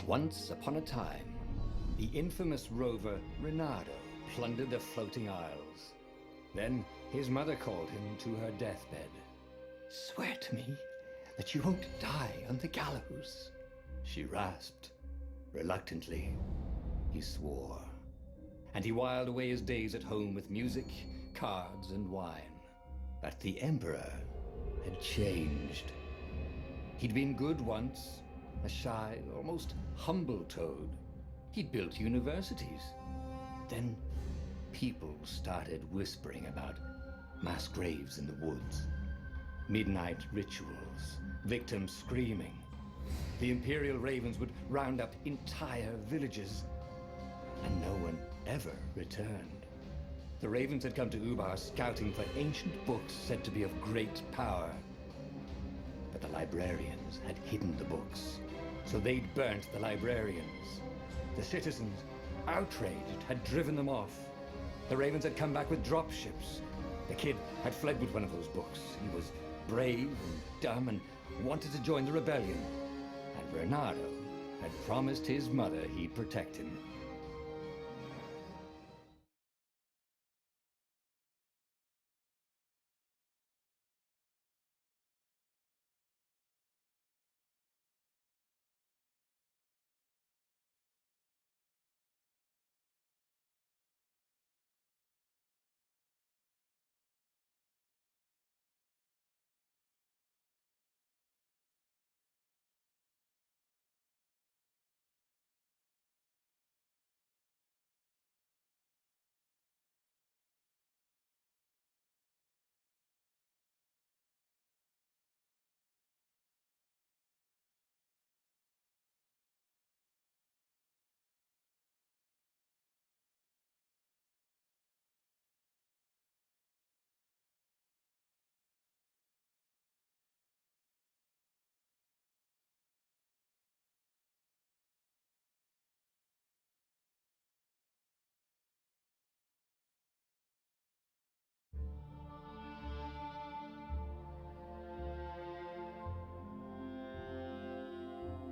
Once upon a time, the infamous rover Reynardo plundered the floating isles. Then his mother called him to her deathbed. "Swear to me that you won't die on the gallows," she rasped. Reluctantly, he swore. And he whiled away his days at home with music, cards, and wine. But the Emperor had changed. He'd been good once, a shy, almost humble toad. He'd built universities. Then people started whispering about mass graves in the woods, midnight rituals, victims screaming. The Imperial Ravens would round up entire villages, and no one ever returned. The Ravens had come to Ubar scouting for ancient books said to be of great power. But the librarians had hidden the books, so they'd burnt the librarians. The citizens, outraged, had driven them off. The Ravens had come back with dropships. The kid had fled with one of those books. He was brave and dumb and wanted to join the rebellion. And Reynardo had promised his mother he'd protect him.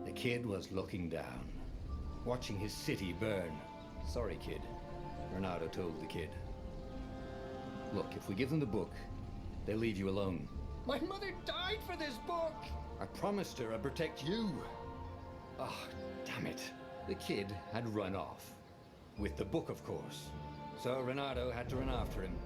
The kid was looking down, watching his city burn. "Sorry, kid," Reynardo told the kid. "Look, if we give them the book, they'll leave you alone." "My mother died for this book!" "I promised her I'd protect you." "Oh, damn it." The kid had run off. With the book, of course. So Reynardo had to run after him.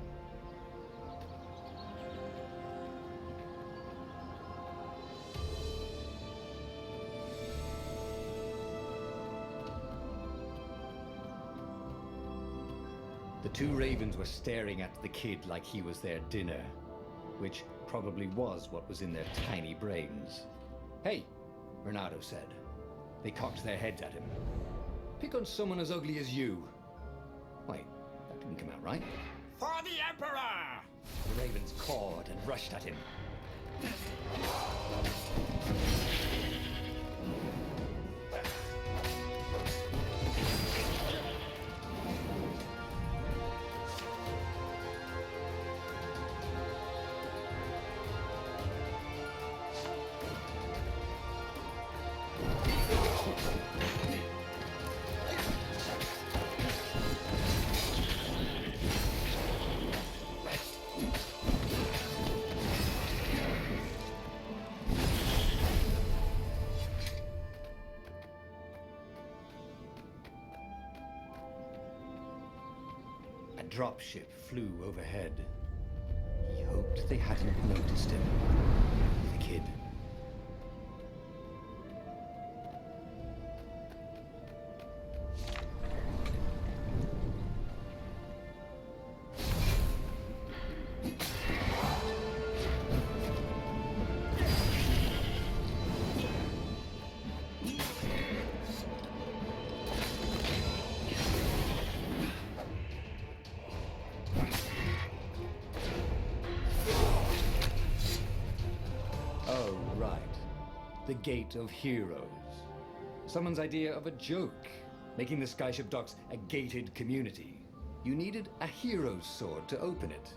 The two ravens were staring at the kid like he was their dinner, which probably was what was in their tiny brains. "Hey," Reynardo said. They cocked their heads at him. "Pick on someone as ugly as you." Wait, that didn't come out right. For the Emperor! The ravens cawed and rushed at him. A dropship flew overhead. He hoped they hadn't noticed him. The kid. Oh, right. The Gate of Heroes. Someone's idea of a joke, making the skyship docks a gated community. You needed a hero's sword to open it.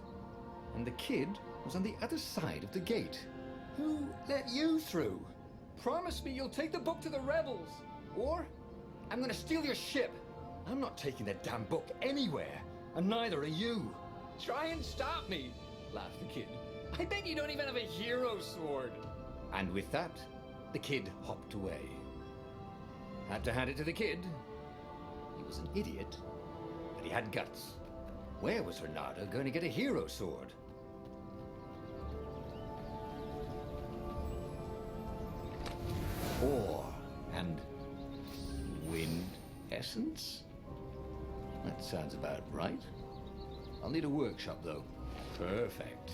And the kid was on the other side of the gate. "Who let you through? Promise me you'll take the book to the rebels." Or I'm gonna steal your ship. I'm not taking that damn book anywhere, and neither are you. Try and stop me, laughed the kid. I bet you don't even have a hero sword. And with that, the kid hopped away. Had to hand it to the kid. He was an idiot, but he had guts. Where was Renato going to get a hero sword? Ore and wind essence? That sounds about right. I'll need a workshop, though. Perfect.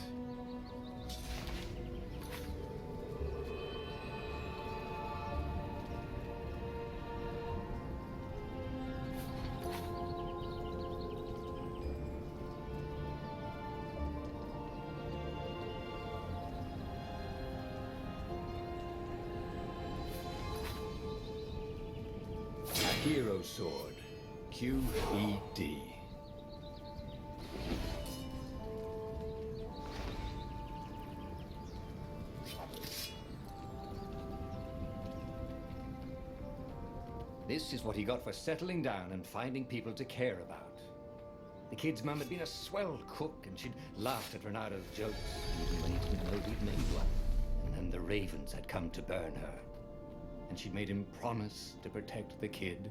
Hero Sword, QED. This is what he got for settling down and finding people to care about. The kid's mum had been a swell cook, and she'd laughed at Renato's jokes, even when he didn't know he'd made one. And then the ravens had come to burn her. And she'd made him promise to protect the kid.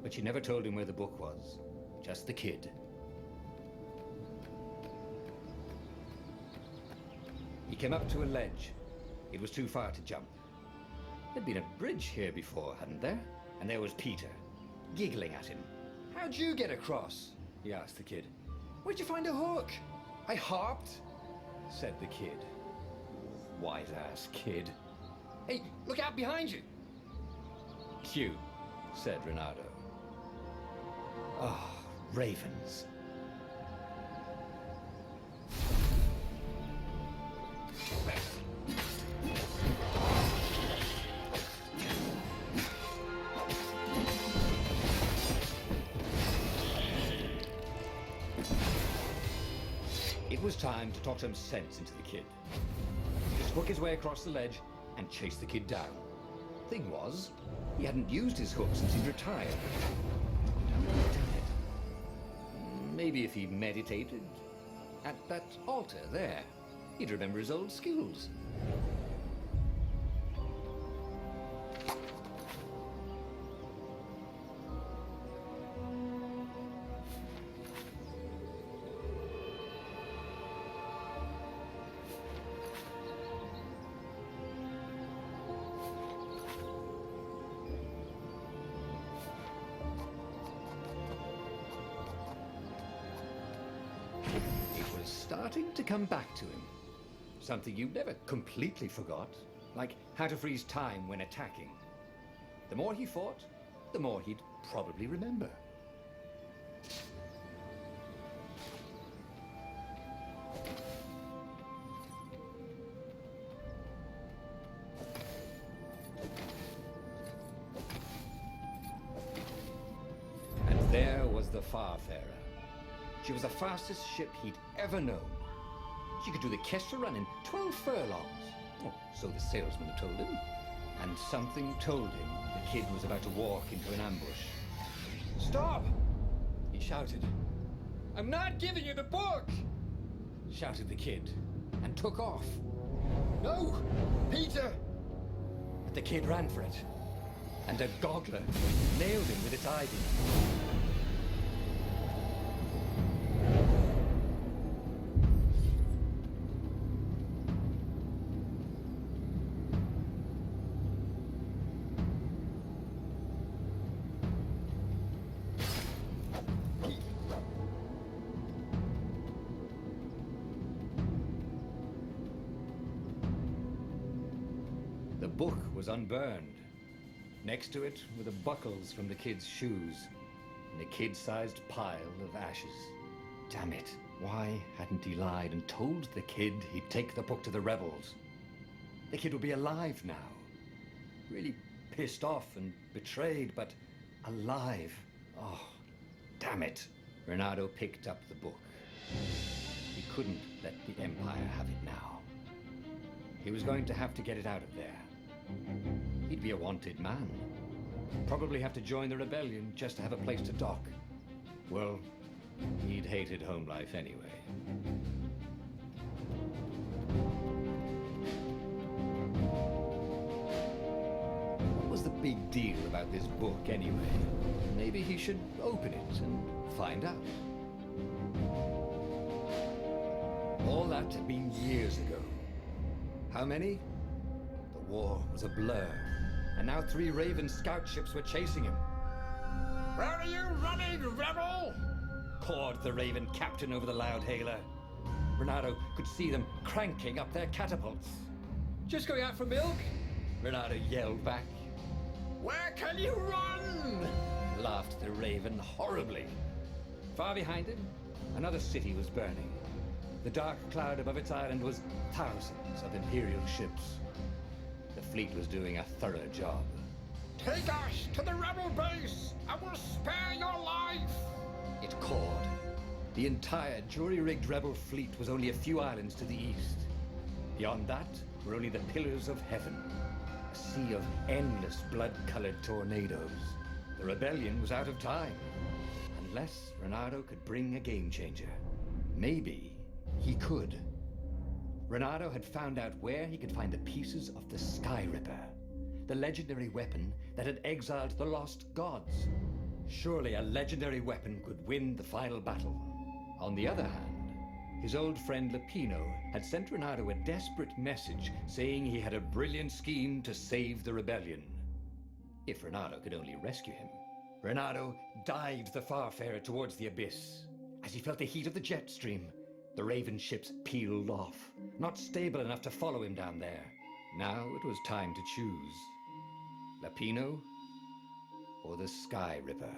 But she never told him where the book was. Just the kid. He came up to a ledge. It was too far to jump. There'd been a bridge here before, hadn't there? And there was Peter, giggling at him. "How'd you get across?" he asked the kid. "Where'd you find a hook?" "I hopped," said the kid. Wise-ass kid. "Hey, look out behind you!" "Cute," said Renato. Oh, ravens. It was time to talk some sense into the kid. He just hook his way across the ledge and chase the kid down. Thing was, he hadn't used his hook since he'd retired. How had he done it? Maybe if he meditated at that altar there, he'd remember his old skills. Starting to come back to him. Something you never completely forgot, like how to freeze time when attacking. The more he fought, the more he'd probably remember. And there was the Farfarer. She was the fastest ship he'd ever known. She could do the Kestra run in 12 furlongs. Oh, so the salesman had told him. And something told him the kid was about to walk into an ambush. "Stop!" he shouted. "I'm not giving you the book!" shouted the kid, and took off. "No! Peter!" But the kid ran for it, and a goggler nailed him with its ivy. The book was unburned. Next to it were the buckles from the kid's shoes, and a kid-sized pile of ashes. Damn it, why hadn't he lied and told the kid he'd take the book to the rebels? The kid would be alive now. Really pissed off and betrayed, but alive. Oh, damn it. Renato picked up the book. He couldn't let the Empire have it now. He was going to have to get it out of there. He'd be a wanted man. Probably have to join the rebellion just to have a place to dock. Well, he'd hated home life anyway. What was the big deal about this book anyway? Maybe he should open it and find out. All that had been years ago. How many? The war was a blur, and now 3 Raven scout ships were chasing him. Where are you running, rebel? Cawed the Raven captain over the loud hailer. Renato could see them cranking up their catapults. Just going out for milk? Renato yelled back. Where can you run? Laughed the Raven horribly. Far behind him, another city was burning. The dark cloud above its island was thousands of Imperial ships. The fleet was doing a thorough job. Take us to the rebel base. I will spare your life. It cawed. The entire jury-rigged rebel fleet was only a few islands to the east. Beyond that were only the pillars of heaven, a sea of endless blood-colored tornadoes. The rebellion was out of time, unless Renato could bring a game-changer. Maybe he could. Renato had found out where he could find the pieces of the Sky Ripper, the legendary weapon that had exiled the lost gods. Surely a legendary weapon could win the final battle. On the other hand, his old friend Lapino had sent Renato a desperate message saying he had a brilliant scheme to save the rebellion. If Renato could only rescue him. Renato dived the Farfarer towards the abyss. As he felt the heat of the jet stream, the Raven ships peeled off, not stable enough to follow him down there. Now it was time to choose. Lapino or the Sky Ripper?